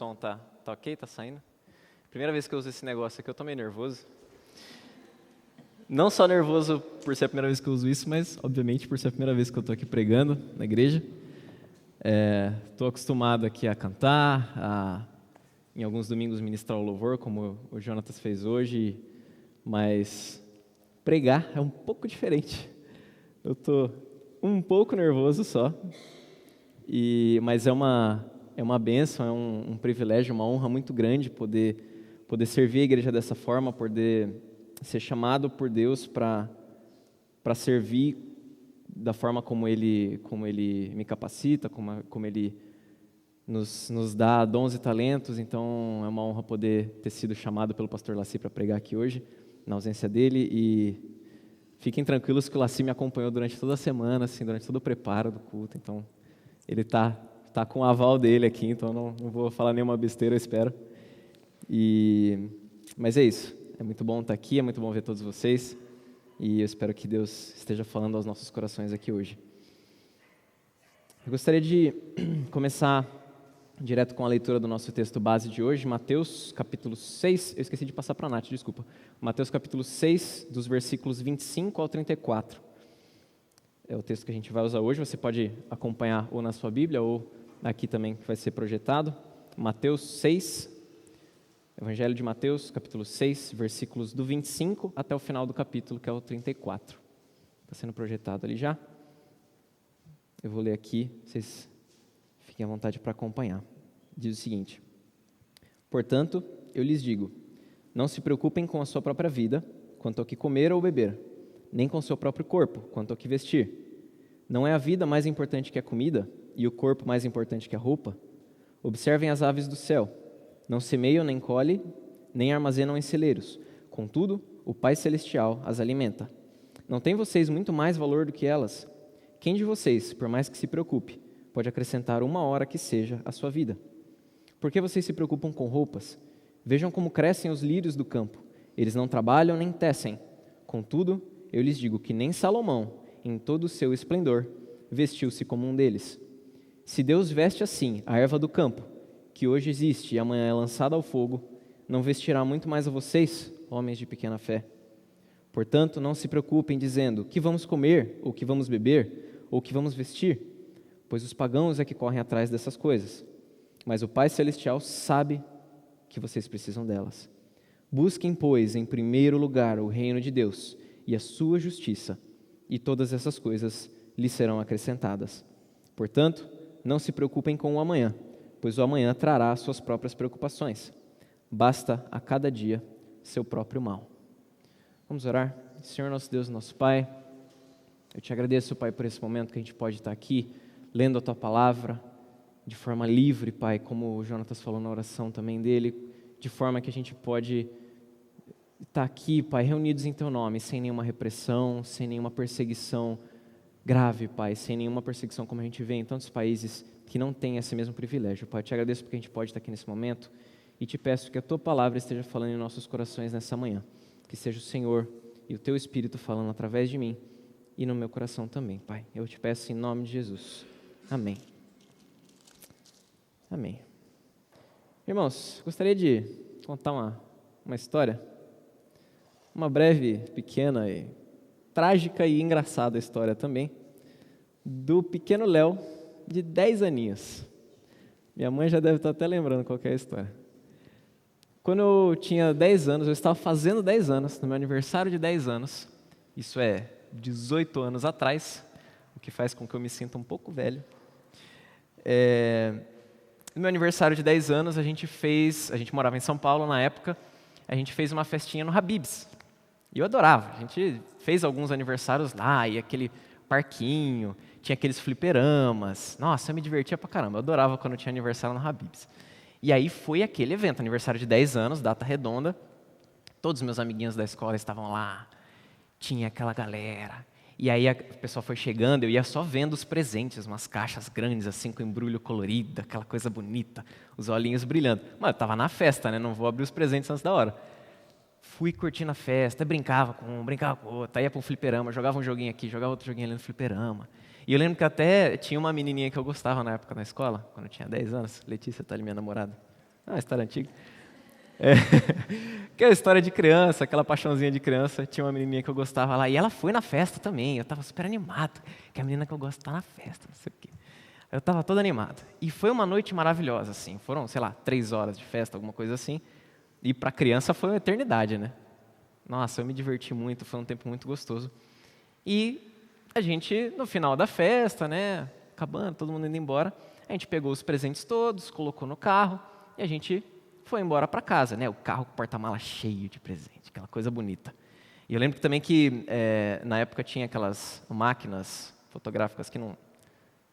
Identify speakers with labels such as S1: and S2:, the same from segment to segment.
S1: som tá ok? Tá saindo? Primeira vez que eu uso esse negócio aqui, eu tô meio nervoso. Não só nervoso por ser a primeira vez que eu uso isso, mas, obviamente, por ser a primeira vez que eu tô aqui pregando na igreja. Estou acostumado aqui a cantar, em alguns domingos ministrar o louvor, como o Jonatas fez hoje, mas pregar é um pouco diferente. Eu estou um pouco nervoso só, mas é uma bênção, é um privilégio, uma honra muito grande poder servir a igreja dessa forma, poder ser chamado por Deus para servir da forma como Ele me capacita, como Ele nos dá dons e talentos. Então é uma honra poder ter sido chamado pelo pastor Laci para pregar aqui hoje, na ausência dele, e fiquem tranquilos que o Laci me acompanhou durante toda a semana, assim, durante todo o preparo do culto, então ele tá com o aval dele aqui, então não vou falar nenhuma besteira, eu espero. Mas é isso, é muito bom estar aqui, é muito bom ver todos vocês, e eu espero que Deus esteja falando aos nossos corações aqui hoje. Eu gostaria de começar direto com a leitura do nosso texto base de hoje, Mateus capítulo 6, eu esqueci de passar para a Nath, desculpa. Mateus capítulo 6, dos versículos 25 ao 34. É o texto que a gente vai usar hoje, você pode acompanhar ou na sua Bíblia ou aqui também que vai ser projetado. Mateus 6, Evangelho de Mateus, capítulo 6, versículos do 25 até o final do capítulo, que é o 34. Está sendo projetado ali já. Eu vou ler aqui, vocês fiquem à vontade para acompanhar. Diz o seguinte: portanto, eu lhes digo, não se preocupem com a sua própria vida, quanto ao que comer ou beber, nem com o seu próprio corpo, quanto ao que vestir. Não é a vida mais importante que a comida, e o corpo mais importante que a roupa? Observem as aves do céu. Não semeiam, nem colhem, nem armazenam em celeiros. Contudo, o Pai Celestial as alimenta. Não têm vocês muito mais valor do que elas? Quem de vocês, por mais que se preocupe, pode acrescentar uma hora que seja à sua vida? Por que vocês se preocupam com roupas? Vejam como crescem os lírios do campo. Eles não trabalham nem tecem. Contudo, eu lhes digo que nem Salomão, em todo o seu esplendor, vestiu-se como um deles. Se Deus veste assim a erva do campo, que hoje existe e amanhã é lançada ao fogo, não vestirá muito mais a vocês, homens de pequena fé? Portanto, não se preocupem dizendo, que vamos comer, ou que vamos beber, ou que vamos vestir, pois os pagãos é que correm atrás dessas coisas. Mas o Pai Celestial sabe que vocês precisam delas. Busquem, pois, em primeiro lugar o reino de Deus e a sua justiça, e todas essas coisas lhes serão acrescentadas. Portanto, não se preocupem com o amanhã, pois o amanhã trará as suas próprias preocupações. Basta a cada dia seu próprio mal. Vamos orar? Senhor nosso Deus, nosso Pai, eu te agradeço, Pai, por esse momento que a gente pode estar aqui, lendo a Tua Palavra, de forma livre, Pai, como o Jonatas falou na oração também dele, de forma que a gente pode estar aqui, Pai, reunidos em Teu nome, sem nenhuma repressão, sem nenhuma perseguição grave, Pai, sem nenhuma perseguição como a gente vê em tantos países que não têm esse mesmo privilégio. Pai, eu te agradeço porque a gente pode estar aqui nesse momento e te peço que a Tua Palavra esteja falando em nossos corações nessa manhã, que seja o Senhor e o Teu Espírito falando através de mim e no meu coração também, Pai. Eu te peço em nome de Jesus. Amém. Amém. Irmãos, gostaria de contar uma história, uma breve, pequena e trágica e engraçada história também, do pequeno Léo, de 10 aninhos. Minha mãe já deve estar até lembrando qual que é a história. Quando eu tinha 10 anos, eu estava fazendo 10 anos, no meu aniversário de 10 anos, isso é 18 anos atrás, o que faz com que eu me sinta um pouco velho. No meu aniversário de 10 anos, a gente morava em São Paulo na época, a gente fez uma festinha no Habib's. E eu adorava, a gente fez alguns aniversários lá, e aquele parquinho, tinha aqueles fliperamas. Nossa, eu me divertia pra caramba, eu adorava quando tinha aniversário no Habib's. E aí foi aquele evento, aniversário de 10 anos, data redonda, todos os meus amiguinhos da escola estavam lá, tinha aquela galera. E aí a pessoa foi chegando, eu ia só vendo os presentes, umas caixas grandes assim, com embrulho colorido, aquela coisa bonita, os olhinhos brilhando. Mas eu estava na festa, né? Não vou abrir os presentes antes da hora. Fui curtindo a festa, brincava com outro, ia para o fliperama, jogava um joguinho aqui, jogava outro joguinho ali no fliperama. E eu lembro que até tinha uma menininha que eu gostava na época na escola, quando eu tinha 10 anos, Letícia, tá ali, minha namorada. uma história antiga. Que é a história de criança, aquela paixãozinha de criança. Tinha uma menininha que eu gostava lá, e ela foi na festa também. Eu estava super animado, que a menina que eu gosto está na festa, não sei o quê. Eu estava todo animado. E foi uma noite maravilhosa, assim. Foram, sei lá, 3 horas de festa, alguma coisa assim. E para criança foi uma eternidade, né? Nossa, eu me diverti muito, foi um tempo muito gostoso. E a gente, no final da festa, né, acabando, todo mundo indo embora, a gente pegou os presentes todos, colocou no carro e a gente foi embora para casa, né? O carro com o porta-mala cheio de presente, aquela coisa bonita. E eu lembro também que na época tinha aquelas máquinas fotográficas que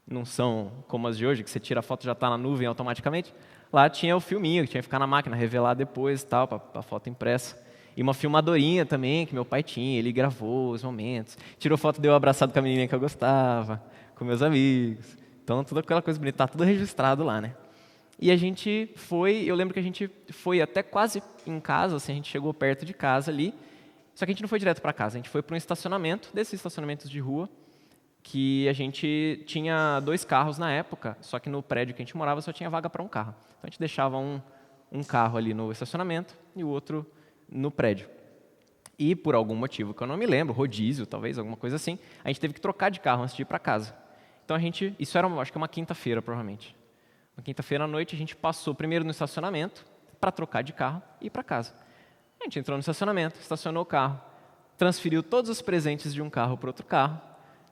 S1: não são como as de hoje, que você tira a foto e já está na nuvem automaticamente. Lá tinha o filminho, que tinha que ficar na máquina, revelar depois e tal, para a foto impressa. E uma filmadorinha também, que meu pai tinha, ele gravou os momentos. Tirou foto de eu abraçado com a menininha que eu gostava, com meus amigos. Então, toda aquela coisa bonita, tá tudo registrado lá, né? E a gente foi, eu lembro que a gente foi até quase em casa, assim, a gente chegou perto de casa ali, só que a gente não foi direto para casa, a gente foi para um estacionamento, desses estacionamentos de rua, que a gente tinha 2 carros na época, só que no prédio que a gente morava só tinha vaga para um carro. Então a gente deixava um carro ali no estacionamento e o outro no prédio. E por algum motivo que eu não me lembro, rodízio talvez, alguma coisa assim, a gente teve que trocar de carro antes de ir para casa. Então isso era, acho que uma quinta-feira provavelmente. Uma quinta-feira à noite a gente passou primeiro no estacionamento para trocar de carro e ir para casa. A gente entrou no estacionamento, estacionou o carro, transferiu todos os presentes de um carro para outro carro,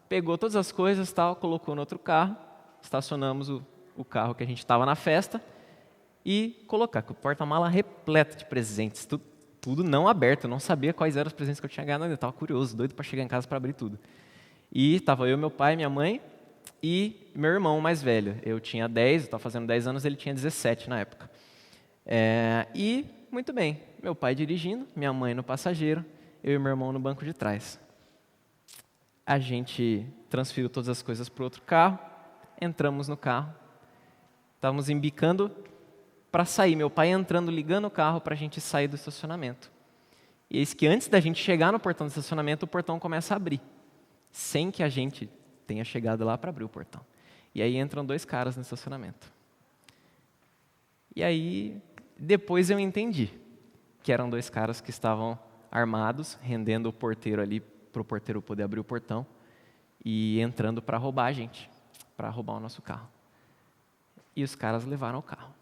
S1: pegou todas as coisas, tal, colocou no outro carro, estacionamos o carro que a gente estava na festa e colocar com o porta-mala repleto de presentes, tudo não aberto, eu não sabia quais eram os presentes que eu tinha ganhado ainda, eu estava curioso, doido para chegar em casa para abrir tudo. E estava eu, meu pai, minha mãe e meu irmão mais velho. Eu tinha 10, eu estava fazendo 10 anos, ele tinha 17 na época. E, muito bem, meu pai dirigindo, minha mãe no passageiro, eu e meu irmão no banco de trás. A gente transferiu todas as coisas para o outro carro, entramos no carro, estávamos embicando para sair, meu pai entrando, ligando o carro para a gente sair do estacionamento. E eis que antes da gente chegar no portão do estacionamento, o portão começa a abrir, sem que a gente tenha chegado lá para abrir o portão. E aí entram 2 caras no estacionamento. E aí, depois eu entendi que eram 2 caras que estavam armados, rendendo o porteiro ali, para o porteiro poder abrir o portão, e entrando para roubar a gente, para roubar o nosso carro. E os caras levaram o carro.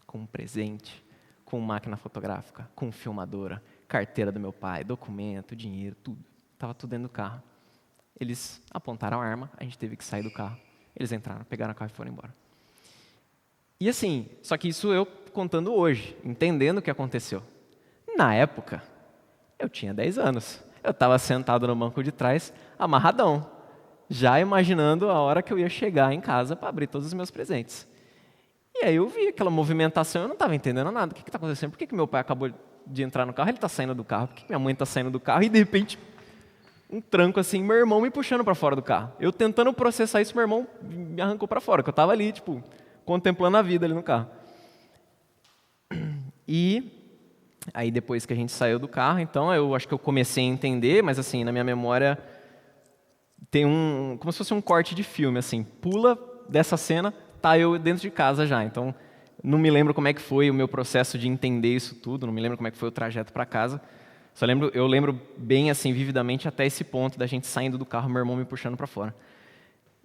S1: Com um presente, com máquina fotográfica, com filmadora, carteira do meu pai, documento, dinheiro, tudo. Estava tudo dentro do carro. Eles apontaram a arma, a gente teve que sair do carro. Eles entraram, pegaram o carro e foram embora. E assim, só que isso eu contando hoje, entendendo o que aconteceu. Na época, eu tinha 10 anos. Eu estava sentado no banco de trás, amarradão, já imaginando a hora que eu ia chegar em casa para abrir todos os meus presentes. E aí eu vi aquela movimentação, eu não estava entendendo nada. O que está acontecendo? Por que meu pai acabou de entrar no carro, ele está saindo do carro? Por que minha mãe está saindo do carro? E de repente, um tranco assim, meu irmão me puxando para fora do carro. Eu tentando processar isso, meu irmão me arrancou para fora, que eu estava ali, tipo, contemplando a vida ali no carro. E aí depois que a gente saiu do carro, então eu acho que eu comecei a entender, mas assim, na minha memória tem como se fosse um corte de filme, assim, pula dessa cena, tá eu dentro de casa já, então não me lembro como é que foi o meu processo de entender isso tudo, não me lembro como é que foi o trajeto para casa, eu lembro bem assim, vividamente, até esse ponto da gente saindo do carro, meu irmão me puxando para fora.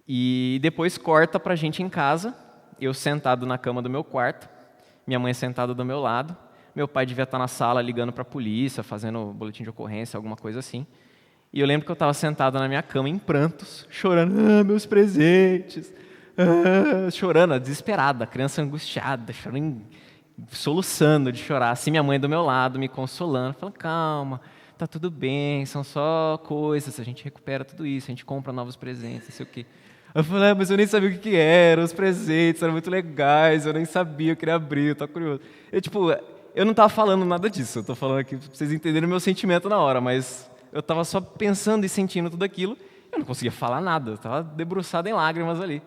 S1: E depois corta pra gente em casa, eu sentado na cama do meu quarto, minha mãe sentada do meu lado, meu pai devia estar na sala ligando para a polícia, fazendo boletim de ocorrência, alguma coisa assim. E eu lembro que eu estava sentado na minha cama em prantos, chorando, meus presentes, chorando, desesperada, criança angustiada, chorando, soluçando de chorar. Assim, minha mãe do meu lado, me consolando, falando, calma, tá tudo bem, são só coisas, a gente recupera tudo isso, a gente compra novos presentes, não sei o quê. Eu falei, mas eu nem sabia o que eram, os presentes eram muito legais, eu nem sabia, eu queria abrir, eu estava curioso. Eu não estava falando nada disso, eu estou falando aqui para vocês entenderem o meu sentimento na hora, mas eu estava só pensando e sentindo tudo aquilo, eu não conseguia falar nada, eu estava debruçado em lágrimas ali.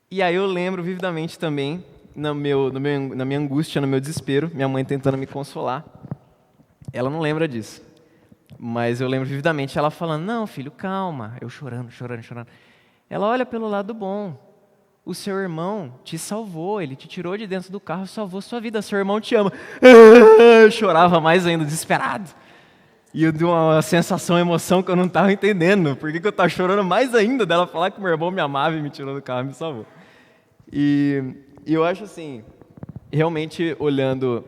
S1: E aí eu lembro vividamente também, na minha angústia, no meu desespero, minha mãe tentando me consolar. Ela não lembra disso, mas eu lembro vividamente ela falando, não filho, calma, eu chorando. Ela olha pelo lado bom, o seu irmão te salvou, ele te tirou de dentro do carro e salvou sua vida, seu irmão te ama. Eu chorava mais ainda, desesperado. E eu dei uma sensação, uma emoção que eu não estava entendendo. Por que eu estava chorando mais ainda dela falar que meu irmão me amava e me tirou do carro e me salvou? E eu acho assim, realmente olhando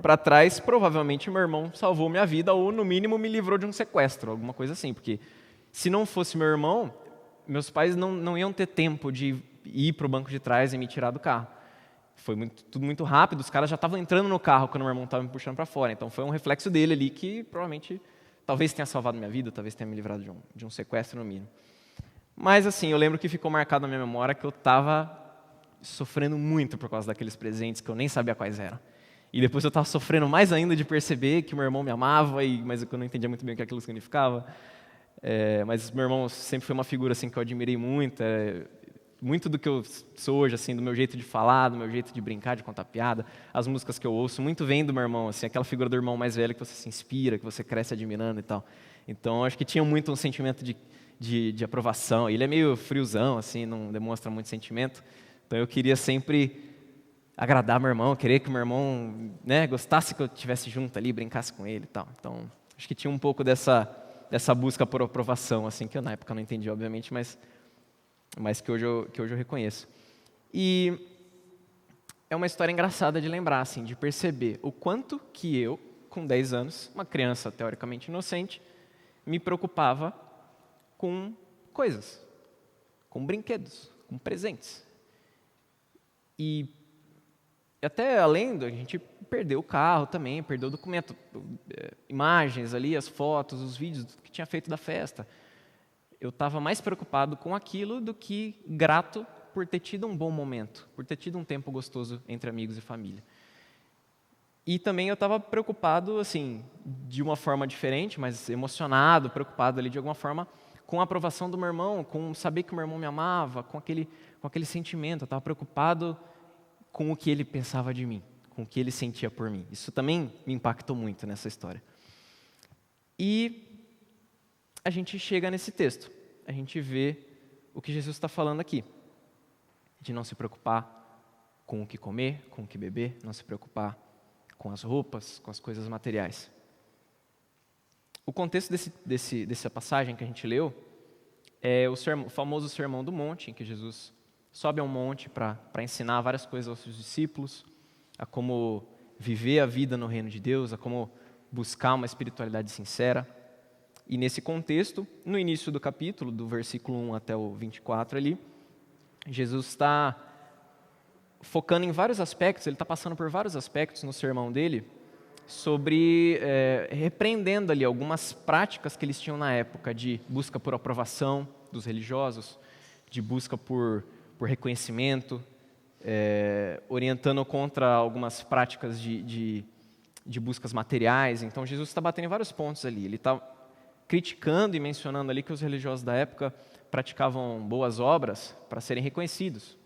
S1: para trás, provavelmente meu irmão salvou minha vida ou no mínimo me livrou de um sequestro, alguma coisa assim. Porque se não fosse meu irmão, meus pais não iam ter tempo de ir para o banco de trás e me tirar do carro. Foi tudo muito rápido, os caras já estavam entrando no carro quando meu irmão estava me puxando para fora. Então foi um reflexo dele ali que provavelmente, talvez tenha salvado minha vida, talvez tenha me livrado de um sequestro no mínimo. Mas assim, eu lembro que ficou marcado na minha memória que eu estava sofrendo muito por causa daqueles presentes que eu nem sabia quais eram. E depois eu estava sofrendo mais ainda de perceber que meu irmão me amava, mas eu não entendia muito bem o que aquilo significava. Mas meu irmão sempre foi uma figura assim, que eu admirei muito. Muito do que eu sou hoje, assim, do meu jeito de falar, do meu jeito de brincar, de contar piada, as músicas que eu ouço, muito vem do meu irmão, assim, aquela figura do irmão mais velho que você se inspira, que você cresce admirando e tal. Então, acho que tinha muito um sentimento de aprovação. Ele é meio friozão, assim, não demonstra muito sentimento. Então, eu queria sempre agradar meu irmão, querer que meu irmão, né, gostasse que eu estivesse junto ali, brincasse com ele e tal. Então, acho que tinha um pouco dessa busca por aprovação, assim, que eu na época não entendi, obviamente, mas que hoje eu reconheço. E é uma história engraçada de lembrar, assim, de perceber o quanto que eu, com 10 anos, uma criança teoricamente inocente, me preocupava com coisas, com brinquedos, com presentes. E até além a gente perdeu o carro também, perdeu o documento, imagens ali, as fotos, os vídeos que tinha feito da festa. Eu estava mais preocupado com aquilo do que grato por ter tido um bom momento, por ter tido um tempo gostoso entre amigos e família. E também eu estava preocupado, assim, de uma forma diferente, mas emocionado, preocupado ali de alguma forma com a aprovação do meu irmão, com saber que o meu irmão me amava, com aquele sentimento. Eu estava preocupado com o que ele pensava de mim, com o que ele sentia por mim. Isso também me impactou muito nessa história. E a gente chega nesse texto, a gente vê o que Jesus está falando aqui, de não se preocupar com o que comer, com o que beber, não se preocupar com as roupas, com as coisas materiais. O contexto dessa passagem que a gente leu é o famoso Sermão do Monte, em que Jesus sobe a um monte para ensinar várias coisas aos seus discípulos, a como viver a vida no reino de Deus, a como buscar uma espiritualidade sincera. E nesse contexto, no início do capítulo, do versículo 1 até o 24 ali, Jesus está focando em vários aspectos, ele está passando por vários aspectos no sermão dele, sobre, repreendendo ali algumas práticas que eles tinham na época, de busca por aprovação dos religiosos, de busca por reconhecimento, orientando contra algumas práticas de buscas materiais. Então Jesus está batendo em vários pontos ali, ele está criticando e mencionando ali que os religiosos da época praticavam boas obras para serem reconhecidos.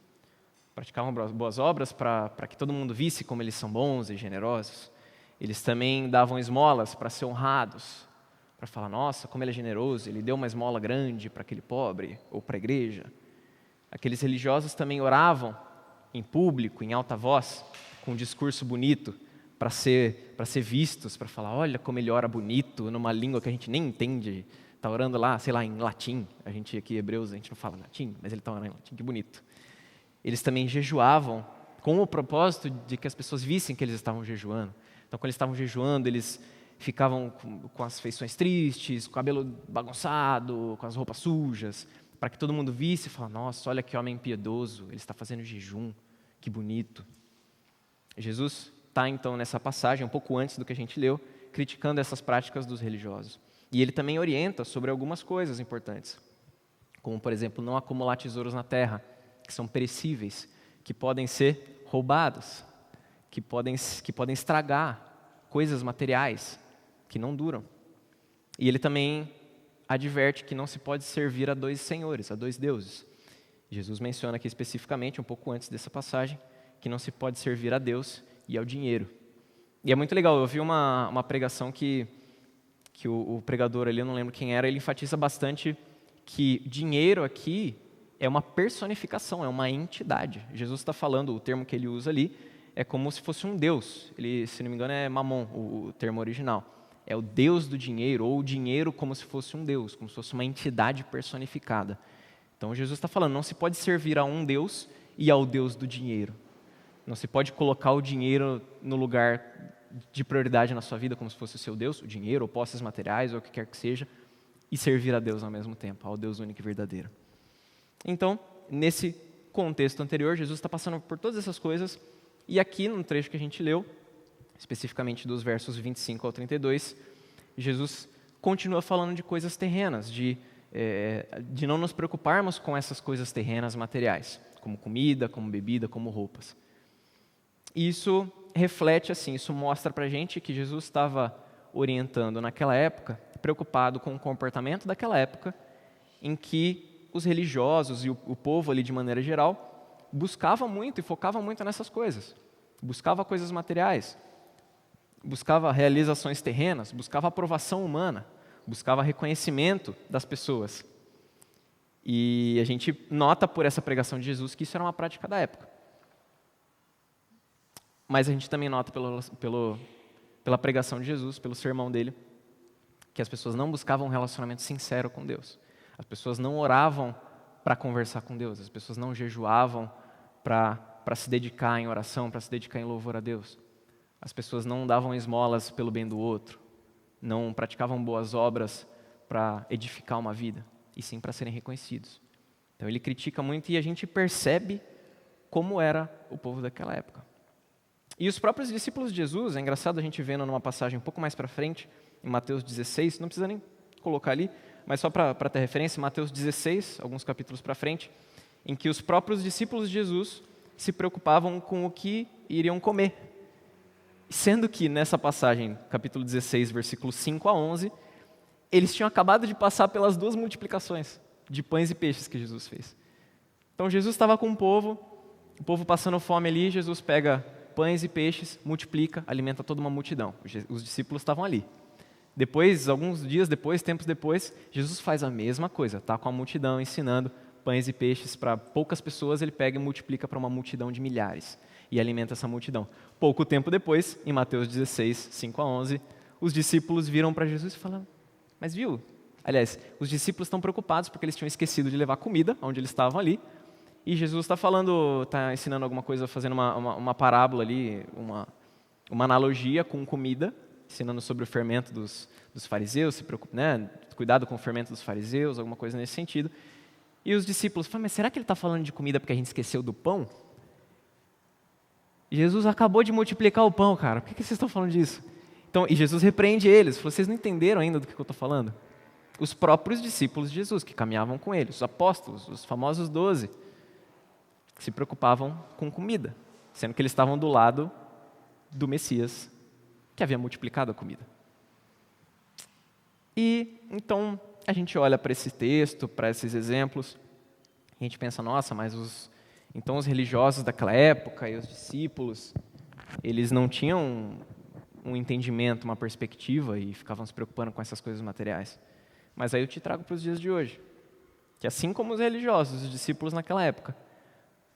S1: Praticavam boas obras para que todo mundo visse como eles são bons e generosos. Eles também davam esmolas para ser honrados, para falar, nossa, como ele é generoso, ele deu uma esmola grande para aquele pobre ou para a igreja. Aqueles religiosos também oravam em público, em alta voz, com um discurso bonito, para ser vistos, para falar, olha como ele ora bonito, numa língua que a gente nem entende, está orando lá, sei lá, em latim. A gente aqui, hebreus, a gente não fala latim, mas ele está orando em latim, que bonito. Eles também jejuavam com o propósito de que as pessoas vissem que eles estavam jejuando. Então, quando eles estavam jejuando, eles ficavam com as feições tristes, com o cabelo bagunçado, com as roupas sujas, para que todo mundo visse e falasse, nossa, olha que homem piedoso, ele está fazendo jejum, que bonito. Jesus está, então, nessa passagem, um pouco antes do que a gente leu, criticando essas práticas dos religiosos. E ele também orienta sobre algumas coisas importantes, como, por exemplo, não acumular tesouros na terra, que são perecíveis, que podem ser roubados, que podem estragar, coisas materiais que não duram. E ele também adverte que não se pode servir a dois senhores, a dois deuses. Jesus menciona aqui especificamente, um pouco antes dessa passagem, que não se pode servir a Deus e ao dinheiro. E é muito legal, eu vi uma pregação que o pregador ali, eu não lembro quem era, ele enfatiza bastante que dinheiro aqui é uma personificação, é uma entidade. Jesus está falando, o termo que ele usa ali, é como se fosse um Deus. Ele, se não me engano, é Mamon, o termo original. É o Deus do dinheiro, ou o dinheiro como se fosse um Deus, como se fosse uma entidade personificada. Então Jesus está falando, não se pode servir a um Deus e ao Deus do dinheiro. Não se pode colocar o dinheiro no lugar de prioridade na sua vida, como se fosse o seu Deus, o dinheiro, ou posses materiais, ou o que quer que seja, e servir a Deus ao mesmo tempo, ao Deus único e verdadeiro. Então, nesse contexto anterior, Jesus está passando por todas essas coisas, e aqui no trecho que a gente leu, especificamente dos versos 25 ao 32, Jesus continua falando de coisas terrenas, de não nos preocuparmos com essas coisas terrenas materiais, como comida, como bebida, como roupas. E isso reflete assim, isso mostra para a gente que Jesus estava orientando naquela época, preocupado com o comportamento daquela época, em que os religiosos e o povo ali de maneira geral buscava muito e focava muito nessas coisas. Buscava coisas materiais, buscava realizações terrenas, buscava aprovação humana, buscava reconhecimento das pessoas. E a gente nota por essa pregação de Jesus que isso era uma prática da época. Mas a gente também nota pela pregação de Jesus, pelo sermão dele, que as pessoas não buscavam um relacionamento sincero com Deus. As pessoas não oravam para conversar com Deus. As pessoas não jejuavam para se dedicar em oração, para se dedicar em louvor a Deus. As pessoas não davam esmolas pelo bem do outro. Não praticavam boas obras para edificar uma vida, e sim para serem reconhecidos. Então ele critica muito e a gente percebe como era o povo daquela época. E os próprios discípulos de Jesus, é engraçado a gente vendo numa passagem um pouco mais para frente, em Mateus 16, não precisa nem colocar ali, mas só para ter referência, Mateus 16, alguns capítulos para frente, em que os próprios discípulos de Jesus se preocupavam com o que iriam comer. Sendo que nessa passagem, capítulo 16, versículos 5 a 11, eles tinham acabado de passar pelas 2 multiplicações de pães e peixes que Jesus fez. Então Jesus estava com o povo passando fome ali, Jesus pega pães e peixes, multiplica, alimenta toda uma multidão. Os discípulos estavam ali. Depois, alguns dias depois, tempos depois, Jesus faz a mesma coisa, está com a multidão ensinando pães e peixes para poucas pessoas, ele pega e multiplica para uma multidão de milhares e alimenta essa multidão. Pouco tempo depois, em Mateus 16, 5 a 11, os discípulos viram para Jesus e falaram, mas viu? Aliás, os discípulos estão preocupados porque eles tinham esquecido de levar comida, onde eles estavam ali, e Jesus está ensinando alguma coisa, fazendo uma parábola ali, uma analogia com comida, ensinando sobre o fermento dos fariseus, cuidado com o fermento dos fariseus, alguma coisa nesse sentido. E os discípulos falam, mas será que ele está falando de comida porque a gente esqueceu do pão? Jesus acabou de multiplicar o pão, cara, por que vocês estão falando disso? Então, e Jesus repreende eles, falou, vocês não entenderam ainda do que eu estou falando? Os próprios discípulos de Jesus, que caminhavam com ele, os apóstolos, os famosos 12, se preocupavam com comida, sendo que eles estavam do lado do Messias, que havia multiplicado a comida. E então a gente olha para esse texto, para esses exemplos, e a gente pensa, nossa, mas os religiosos daquela época e os discípulos, eles não tinham um entendimento, uma perspectiva e ficavam se preocupando com essas coisas materiais. Mas aí eu te trago para os dias de hoje, que assim como os religiosos, os discípulos naquela época,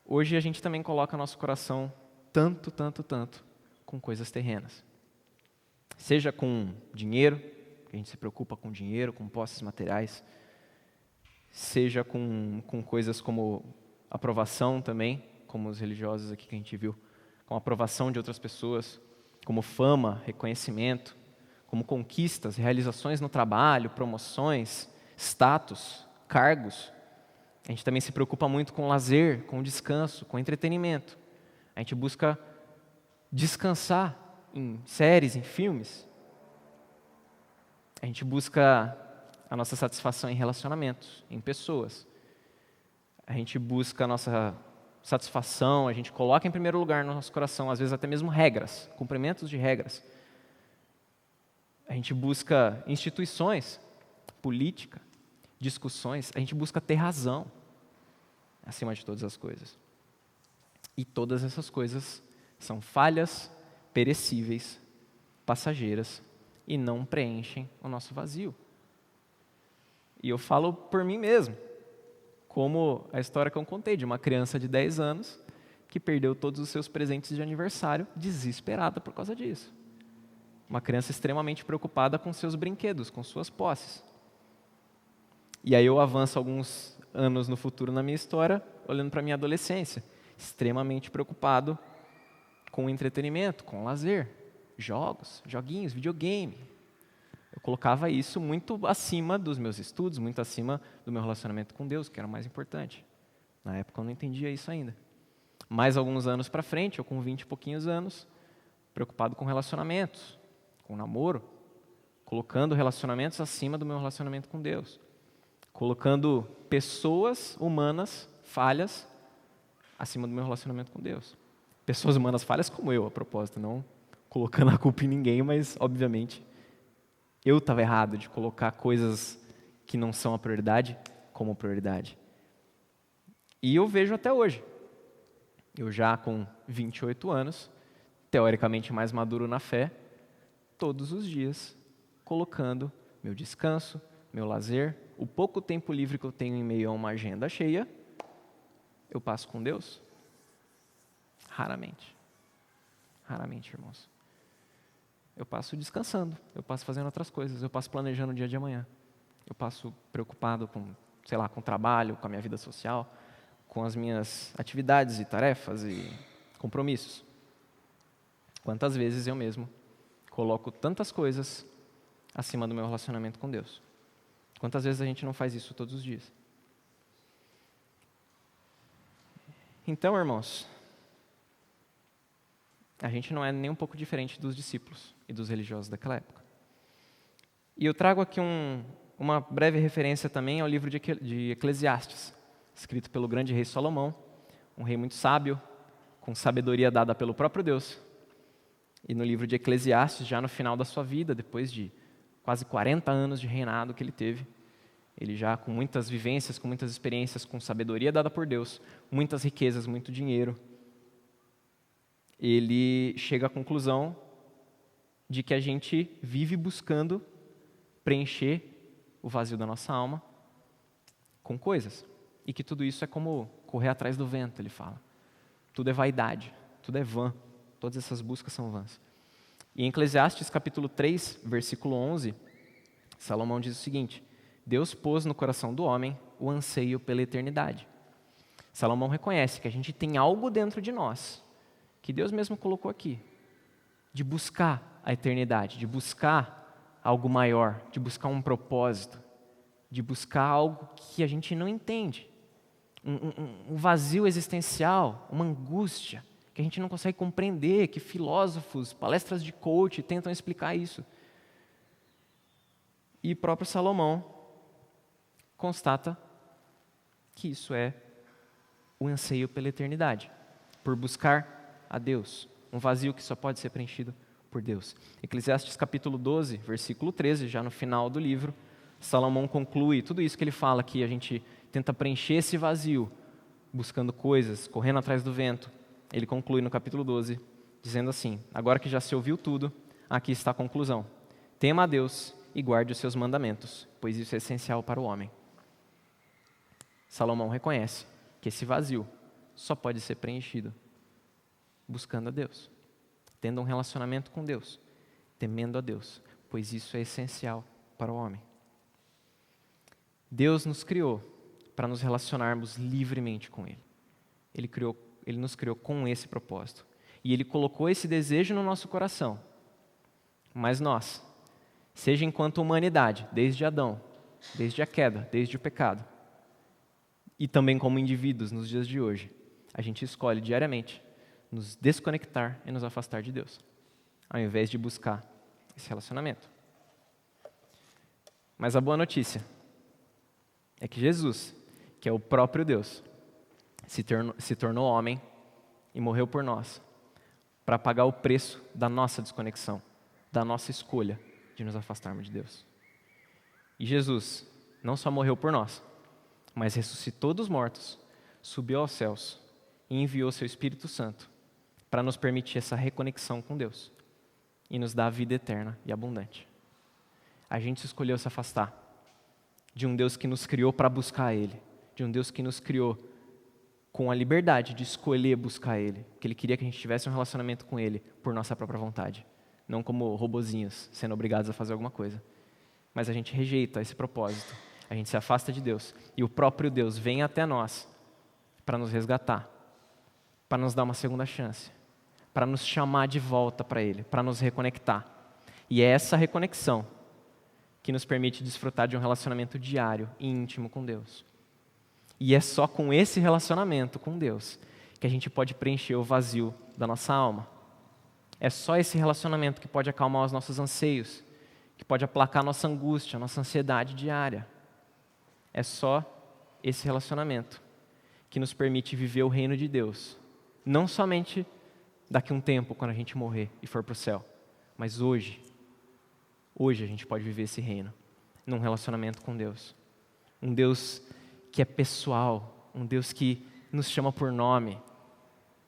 S1: hoje a gente também coloca nosso coração tanto com coisas terrenas. Seja com dinheiro, que a gente se preocupa com dinheiro, com posses materiais, seja com coisas como aprovação também, como os religiosos aqui que a gente viu, com aprovação de outras pessoas, como fama, reconhecimento, como conquistas, realizações no trabalho, promoções, status, cargos. A gente também se preocupa muito com lazer, com descanso, com entretenimento. A gente busca descansar em séries, em filmes. A gente busca a nossa satisfação em relacionamentos, em pessoas. A gente busca a nossa satisfação, a gente coloca em primeiro lugar no nosso coração, às vezes até mesmo regras, cumprimentos de regras. A gente busca instituições, política, discussões, a gente busca ter razão acima de todas as coisas. E todas essas coisas são falhas, perecíveis, passageiras e não preenchem o nosso vazio. E eu falo por mim mesmo. como a história que eu contei de uma criança de 10 anos que perdeu todos os seus presentes de aniversário desesperada por causa disso. Uma criança extremamente preocupada com seus brinquedos, com suas posses. E aí eu avanço alguns anos no futuro na minha história, olhando para a minha adolescência, extremamente preocupado com o entretenimento, com o lazer, jogos, joguinhos, videogame. Eu colocava isso muito acima dos meus estudos, muito acima do meu relacionamento com Deus, que era o mais importante. Na época eu não entendia isso ainda. Mais alguns anos para frente, eu com 20 e pouquinhos anos, preocupado com relacionamentos, com namoro, colocando relacionamentos acima do meu relacionamento com Deus. Colocando pessoas humanas falhas acima do meu relacionamento com Deus. Pessoas humanas falhas como eu, a propósito, não colocando a culpa em ninguém, mas, obviamente, eu estava errado de colocar coisas que não são a prioridade como prioridade. E eu vejo até hoje. Eu já com 28 anos, teoricamente mais maduro na fé, todos os dias, colocando meu descanso, meu lazer, o pouco tempo livre que eu tenho em meio a uma agenda cheia, eu passo com Deus? Raramente. Raramente, irmãos. Eu passo descansando, eu passo fazendo outras coisas, eu passo planejando o dia de amanhã. Eu passo preocupado com, com o trabalho, com a minha vida social, com as minhas atividades e tarefas e compromissos. Quantas vezes eu mesmo coloco tantas coisas acima do meu relacionamento com Deus? Quantas vezes a gente não faz isso todos os dias? Então, irmãos, a gente não é nem um pouco diferente dos discípulos e dos religiosos daquela época. E eu trago aqui uma breve referência também ao livro de Eclesiastes, escrito pelo grande rei Salomão, um rei muito sábio, com sabedoria dada pelo próprio Deus. E no livro de Eclesiastes, já no final da sua vida, depois de quase 40 anos de reinado que ele teve, ele já com muitas vivências, com muitas experiências, com sabedoria dada por Deus, muitas riquezas, muito dinheiro, ele chega à conclusão de que a gente vive buscando preencher o vazio da nossa alma com coisas. E que tudo isso é como correr atrás do vento, ele fala. Tudo é vaidade, tudo é vã, todas essas buscas são vãs. E em Eclesiastes capítulo 3, versículo 11, Salomão diz o seguinte: Deus pôs no coração do homem o anseio pela eternidade. Salomão reconhece que a gente tem algo dentro de nós, que Deus mesmo colocou aqui, de buscar a eternidade, de buscar algo maior, de buscar um propósito, de buscar algo que a gente não entende, um vazio existencial, uma angústia, que a gente não consegue compreender, que filósofos, palestras de coach tentam explicar isso. E o próprio Salomão constata que isso é o anseio pela eternidade, por buscar a Deus, um vazio que só pode ser preenchido por Deus. Eclesiastes capítulo 12, versículo 13, já no final do livro, Salomão conclui tudo isso que ele fala aqui, a gente tenta preencher esse vazio, buscando coisas, correndo atrás do vento. Ele conclui no capítulo 12, dizendo assim: agora que já se ouviu tudo, aqui está a conclusão. Tema a Deus e guarde os seus mandamentos, pois isso é essencial para o homem. Salomão reconhece que esse vazio só pode ser preenchido buscando a Deus, tendo um relacionamento com Deus, temendo a Deus, pois isso é essencial para o homem. Deus nos criou para nos relacionarmos livremente com Ele. Ele nos criou com esse propósito. E Ele colocou esse desejo no nosso coração. Mas nós, seja enquanto humanidade, desde Adão, desde a queda, desde o pecado, e também como indivíduos nos dias de hoje, a gente escolhe diariamente nos desconectar e nos afastar de Deus, ao invés de buscar esse relacionamento. Mas a boa notícia é que Jesus, que é o próprio Deus, se tornou homem e morreu por nós, para pagar o preço da nossa desconexão, da nossa escolha de nos afastarmos de Deus. E Jesus não só morreu por nós, mas ressuscitou dos mortos, subiu aos céus e enviou seu Espírito Santo para nos permitir essa reconexão com Deus e nos dar a vida eterna e abundante. A gente escolheu se afastar de um Deus que nos criou para buscar Ele, de um Deus que nos criou com a liberdade de escolher buscar Ele, que Ele queria que a gente tivesse um relacionamento com Ele por nossa própria vontade, não como robozinhos sendo obrigados a fazer alguma coisa. Mas a gente rejeita esse propósito, a gente se afasta de Deus e o próprio Deus vem até nós para nos resgatar, para nos dar uma segunda chance, para nos chamar de volta para Ele, para nos reconectar. E é essa reconexão que nos permite desfrutar de um relacionamento diário e íntimo com Deus. E é só com esse relacionamento com Deus que a gente pode preencher o vazio da nossa alma. É só esse relacionamento que pode acalmar os nossos anseios, que pode aplacar a nossa angústia, a nossa ansiedade diária. É só esse relacionamento que nos permite viver o reino de Deus. Não somente daqui a um tempo, quando a gente morrer e for para o céu, mas hoje. Hoje a gente pode viver esse reino, num relacionamento com Deus. Um Deus que é pessoal, um Deus que nos chama por nome,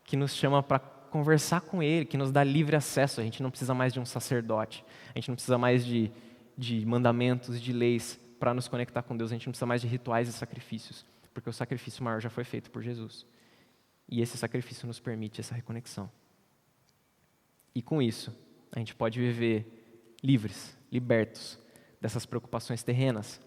S1: que nos chama para conversar com Ele, que nos dá livre acesso. A gente não precisa mais de um sacerdote, a gente não precisa mais de mandamentos, de leis para nos conectar com Deus, a gente não precisa mais de rituais e sacrifícios, porque o sacrifício maior já foi feito por Jesus. E esse sacrifício nos permite essa reconexão. E com isso, a gente pode viver livres, libertos dessas preocupações terrenas,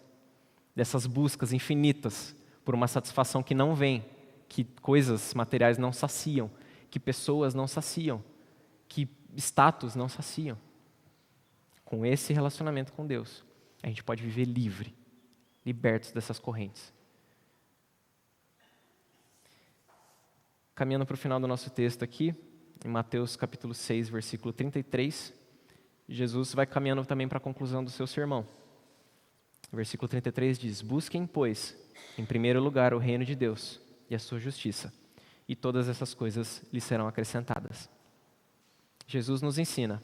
S1: dessas buscas infinitas por uma satisfação que não vem, que coisas materiais não saciam, que pessoas não saciam, que status não saciam. Com esse relacionamento com Deus, a gente pode viver livre, libertos dessas correntes. Caminhando para o final do nosso texto aqui, em Mateus capítulo 6, versículo 33, Jesus vai caminhando também para a conclusão do seu sermão. O versículo 33 diz: busquem, pois, em primeiro lugar o reino de Deus e a sua justiça, e todas essas coisas lhes serão acrescentadas. Jesus nos ensina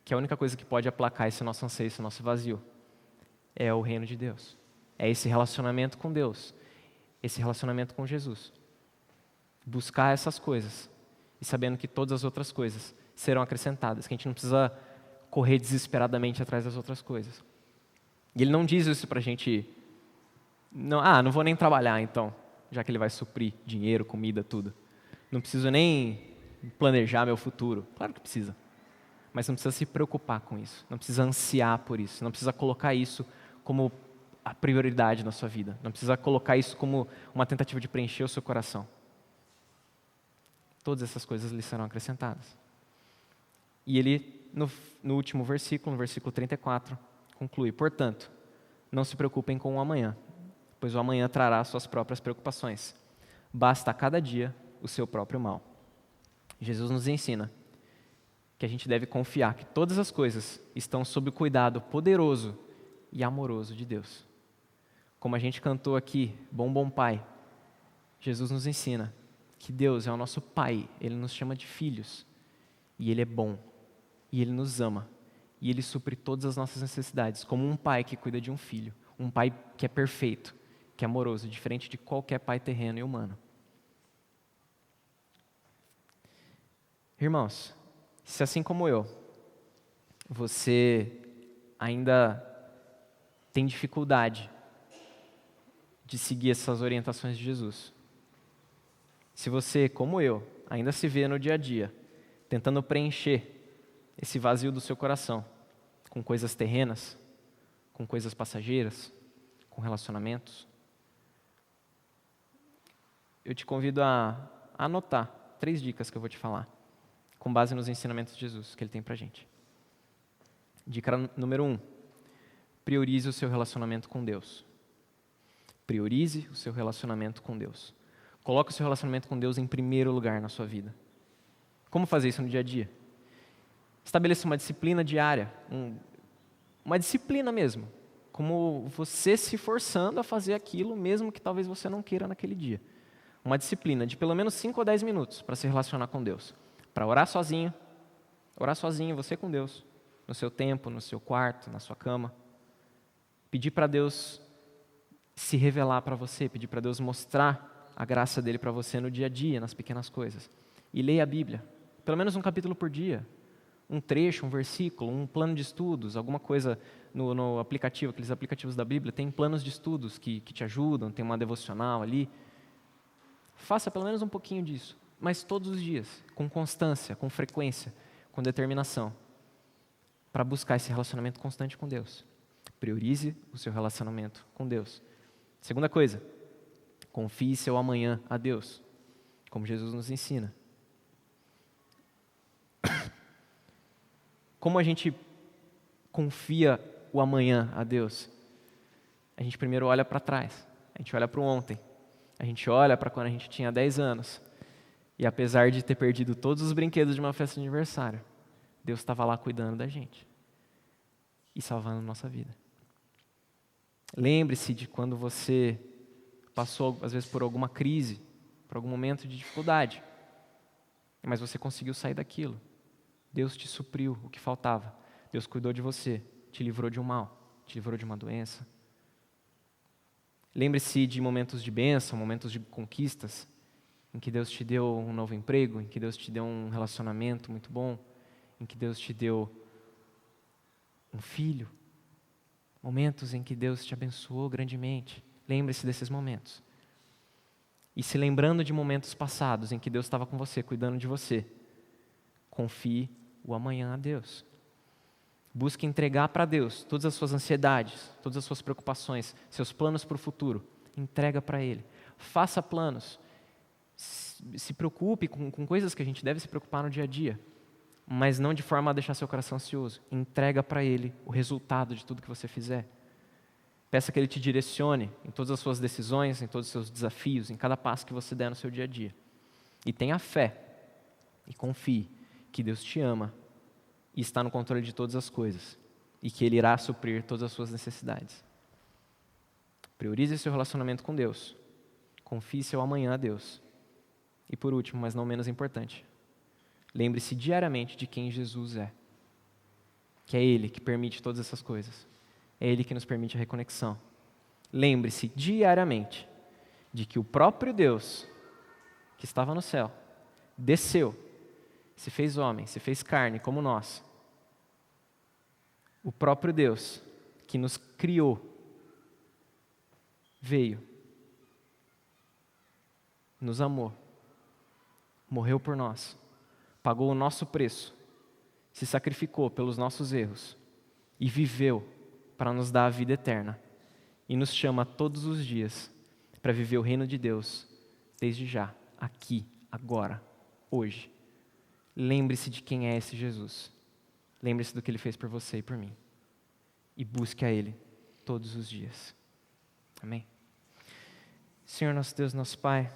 S1: que a única coisa que pode aplacar esse nosso anseio, esse nosso vazio, é o reino de Deus. É esse relacionamento com Deus, esse relacionamento com Jesus. Buscar essas coisas e sabendo que todas as outras coisas serão acrescentadas, que a gente não precisa correr desesperadamente atrás das outras coisas. E Ele não diz isso para a gente, não vou nem trabalhar então, já que Ele vai suprir dinheiro, comida, tudo. Não preciso nem planejar meu futuro. Claro que precisa. Mas não precisa se preocupar com isso, não precisa ansiar por isso, não precisa colocar isso como a prioridade na sua vida, não precisa colocar isso como uma tentativa de preencher o seu coração. Todas essas coisas lhe serão acrescentadas. E Ele, no último versículo, no versículo 34, conclui: portanto, não se preocupem com o amanhã, pois o amanhã trará suas próprias preocupações. Basta a cada dia o seu próprio mal. Jesus nos ensina que a gente deve confiar que todas as coisas estão sob o cuidado poderoso e amoroso de Deus. Como a gente cantou aqui, Bom Pai, Jesus nos ensina que Deus é o nosso Pai, Ele nos chama de filhos, e Ele é bom, e Ele nos ama, e Ele supre todas as nossas necessidades, como um pai que cuida de um filho, um pai que é perfeito, que é amoroso, diferente de qualquer pai terreno e humano. Irmãos, se assim como eu, você ainda tem dificuldade de seguir essas orientações de Jesus, se você, como eu, ainda se vê no dia a dia, tentando preencher esse vazio do seu coração com coisas terrenas, com coisas passageiras, com relacionamentos, eu te convido a anotar 3 dicas que eu vou te falar, com base nos ensinamentos de Jesus que Ele tem pra gente. Dica número 1, priorize o seu relacionamento com Deus. Priorize o seu relacionamento com Deus. Coloque o seu relacionamento com Deus em primeiro lugar na sua vida. Como fazer isso no dia a dia? Estabeleça uma disciplina diária, uma disciplina mesmo, como você se forçando a fazer aquilo mesmo que talvez você não queira naquele dia. Uma disciplina de pelo menos 5 ou 10 minutos para se relacionar com Deus. Para orar sozinho, você com Deus, no seu tempo, no seu quarto, na sua cama. Pedir para Deus se revelar para você, pedir para Deus mostrar a graça dele para você no dia a dia, nas pequenas coisas. E leia a Bíblia, pelo menos um capítulo por dia, um trecho, um versículo, um plano de estudos, alguma coisa no aplicativo, aqueles aplicativos da Bíblia, tem planos de estudos que te ajudam, tem uma devocional ali. Faça pelo menos um pouquinho disso, mas todos os dias, com constância, com frequência, com determinação, para buscar esse relacionamento constante com Deus. Priorize o seu relacionamento com Deus. Segunda coisa, confie seu amanhã a Deus, como Jesus nos ensina. Como a gente confia o amanhã a Deus? A gente primeiro olha para trás, a gente olha para o ontem, a gente olha para quando a gente tinha 10 anos, e apesar de ter perdido todos os brinquedos de uma festa de aniversário, Deus estava lá cuidando da gente e salvando a nossa vida. Lembre-se de quando você passou, às vezes, por alguma crise, por algum momento de dificuldade, mas você conseguiu sair daquilo. Deus te supriu o que faltava. Deus cuidou de você, te livrou de um mal, te livrou de uma doença. Lembre-se de momentos de bênção, momentos de conquistas, em que Deus te deu um novo emprego, em que Deus te deu um relacionamento muito bom, em que Deus te deu um filho. Momentos em que Deus te abençoou grandemente. Lembre-se desses momentos. E se lembrando de momentos passados em que Deus estava com você, cuidando de você, confie o amanhã a Deus. Busque entregar para Deus todas as suas ansiedades, todas as suas preocupações, seus planos para o futuro. Entrega para Ele. Faça planos. Se preocupe com coisas que a gente deve se preocupar no dia a dia, mas não de forma a deixar seu coração ansioso. Entrega para Ele o resultado de tudo que você fizer. Peça que Ele te direcione em todas as suas decisões, em todos os seus desafios, em cada passo que você der no seu dia a dia. E tenha fé e confie que Deus te ama e está no controle de todas as coisas e que Ele irá suprir todas as suas necessidades. Priorize seu relacionamento com Deus. Confie seu amanhã a Deus. E por último, mas não menos importante, lembre-se diariamente de quem Jesus é. Que é Ele que permite todas essas coisas. É Ele que nos permite a reconexão. Lembre-se diariamente de que o próprio Deus, que estava no céu, desceu, se fez homem, se fez carne como nós. O próprio Deus, que nos criou, veio, nos amou, morreu por nós, pagou o nosso preço, se sacrificou pelos nossos erros e viveu para nos dar a vida eterna e nos chama todos os dias para viver o reino de Deus desde já, aqui, agora, hoje. Lembre-se de quem é esse Jesus. Lembre-se do que Ele fez por você e por mim. E busque a Ele todos os dias. Amém? Senhor nosso Deus, nosso Pai,